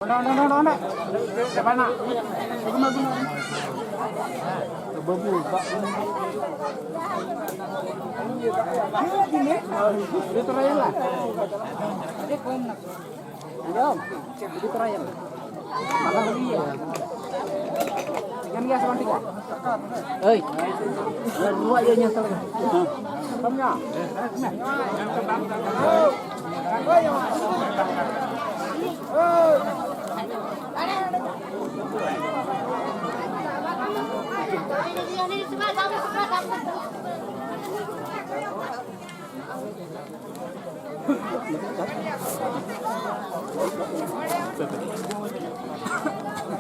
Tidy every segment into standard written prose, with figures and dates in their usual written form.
No. Siapa nak? Babu, Pak. Itu trial lah. Belum. Itu trial. Malah dia. Ikan gas sama tiga. Oi. Dua aja nyasar. Kamnya.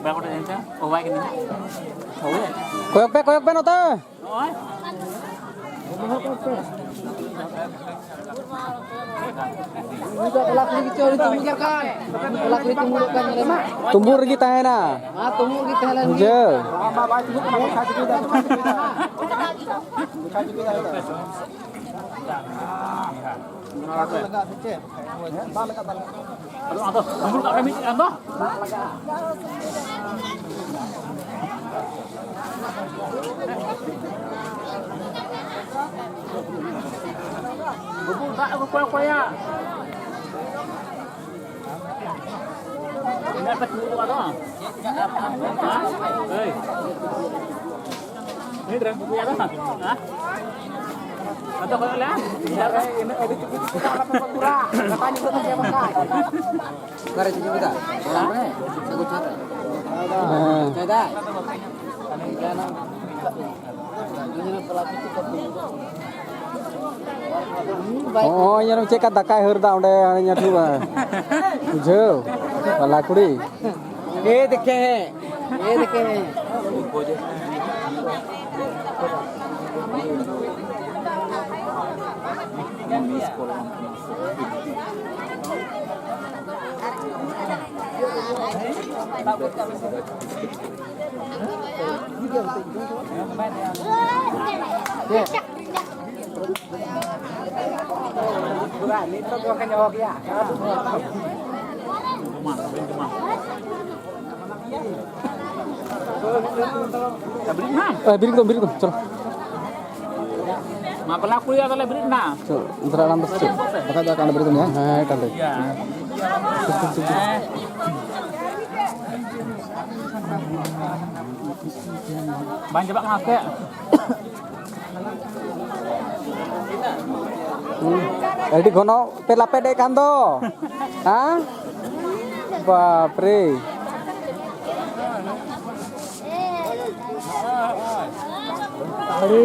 Ba có đến chứ? Ồ vai cái này. Koyok pe nota. Rồi. Tumbur kita है ना Tumbuh kita lagi. je Tumbul kat kami apa? Bubur tak aku koyak-koyak. Ini apa tu apa? Hei. Ini terang bubur apa? Hah? Atau koyak lah? Ini edit kita apa pura? Katanya kita siapa kai? Kare tujuh kita Apa? sagu cara Ada. Ini pelapis itu oh yang cek kata kai herda onde hanya tu ba jo pala kuri देखे ini tuh gua kan jawab ya. beri tu chalo Ma pelaku ya kalau beri na. chalo antara lantas tu bakal akan beri tu ya kan deh Ya. Bang coba ngake. Edi gono pela pede kan to ha bapre Ari